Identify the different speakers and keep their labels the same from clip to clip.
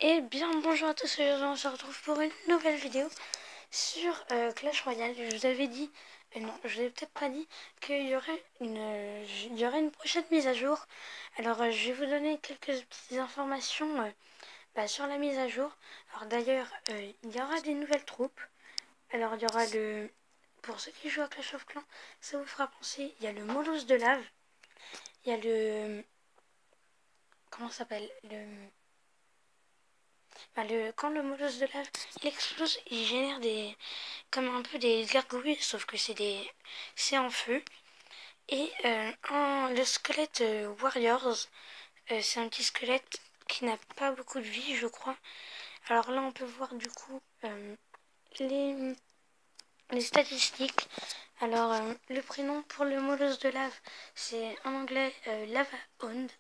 Speaker 1: Et bien bonjour à tous, aujourd'hui on se retrouve pour une nouvelle vidéo sur Clash Royale. Je vous avais dit, non, je vous avais peut-être pas dit qu'il y aurait une prochaine mise à jour. Alors je vais vous donner quelques petites informations sur la mise à jour. Alors d'ailleurs, il y aura des nouvelles troupes. Alors il y aura pour ceux qui jouent à Clash of Clans, ça vous fera penser, il y a le Molosse de lave, il y a comment ça s'appelle quand le molosse de lave il explose, il génère comme un peu des gargouilles, sauf que c'est en feu. Et le squelette Warriors, c'est un petit squelette qui n'a pas beaucoup de vie, je crois. Alors là, on peut voir du coup les, les statistiques. Alors, le prénom pour le molosse de lave, c'est en anglais Lava Hound.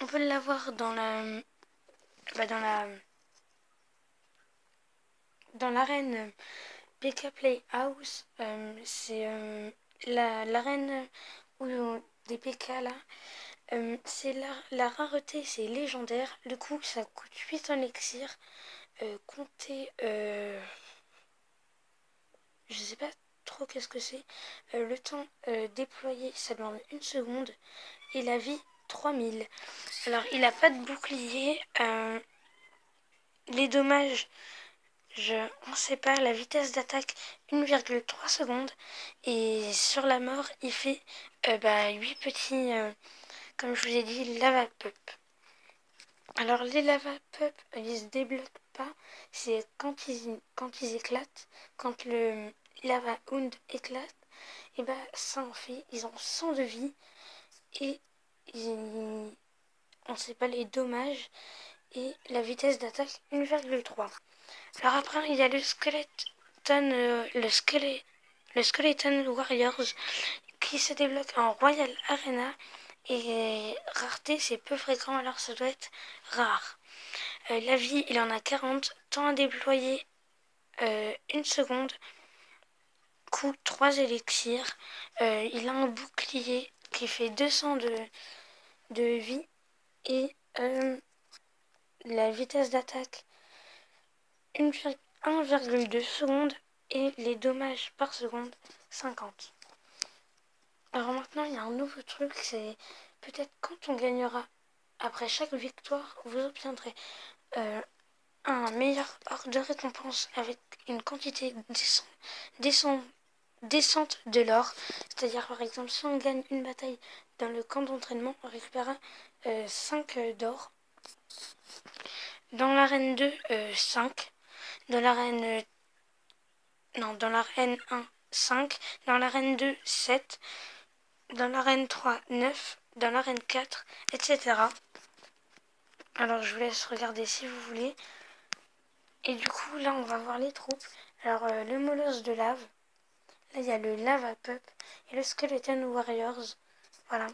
Speaker 1: On peut l'avoir dans dans l'arène PK Playhouse. C'est l'arène des PK là. C'est la rareté, c'est légendaire. Le coup, ça coûte 8 en élixir. Comptez, je sais pas trop qu'est-ce que c'est. Le temps déployé, ça demande 1 seconde. Et la vie, 3000. Alors, il a pas de bouclier. Les dommages, on sait pas, la vitesse d'attaque 1,3 secondes. Et sur la mort, il fait 8 petits, comme je vous ai dit, lava pup. Alors les lava pup, ils se débloquent pas. C'est quand ils éclatent, quand le lava hound éclate, et ça en fait, ils ont 100 de vie. Et on sait pas les dommages. Et la vitesse d'attaque 1,3. Alors après, il y a le Skeleton Warriors qui se débloque en Royal Arena. Et rareté, c'est peu fréquent, alors ça doit être rare. La vie, il en a 40. Temps à déployer, 1 seconde. Coût 3 élixirs. Il a un bouclier qui fait 200 de vie. Et la vitesse d'attaque 1,2 secondes. Et les dommages par seconde 50. Alors maintenant, il y a un nouveau truc, c'est peut-être quand on gagnera, après chaque victoire, vous obtiendrez un meilleur ordre de récompense avec une quantité descente de l'or. C'est-à-dire, par exemple, si on gagne une bataille dans le camp d'entraînement, on récupérera 5 d'or. Dans l'arène 2, 5. Dans l'arène... non, dans l'arène 1, 5. Dans l'arène 2, 7. Dans l'arène 3, 9. Dans l'arène 4, etc. Alors, je vous laisse regarder si vous voulez. Et du coup, là, on va voir les troupes. Alors, le molosse de lave. Là, il y a le Lava Pup et le Skeleton Warriors. Voilà.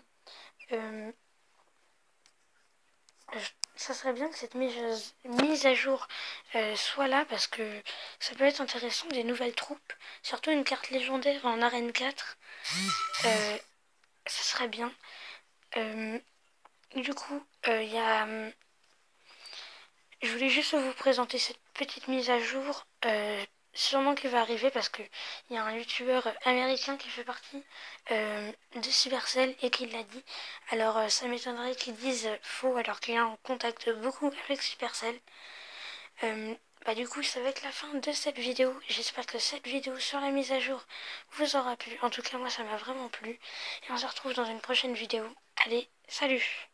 Speaker 1: Ça serait bien que cette mise à jour soit là parce que ça peut être intéressant, des nouvelles troupes. Surtout une carte légendaire en arène 4. Ça serait bien. Du coup, il y a... je voulais juste vous présenter cette petite mise à jour. Sûrement qui va arriver parce que il y a un youtubeur américain qui fait partie de Supercell et qui l'a dit. Alors ça m'étonnerait qu'ils disent faux alors qu'il est en contact beaucoup avec Supercell. Du coup ça va être la fin de cette vidéo. J'espère que cette vidéo sur la mise à jour vous aura plu. En tout cas moi ça m'a vraiment plu. Et on se retrouve dans une prochaine vidéo. Allez, salut!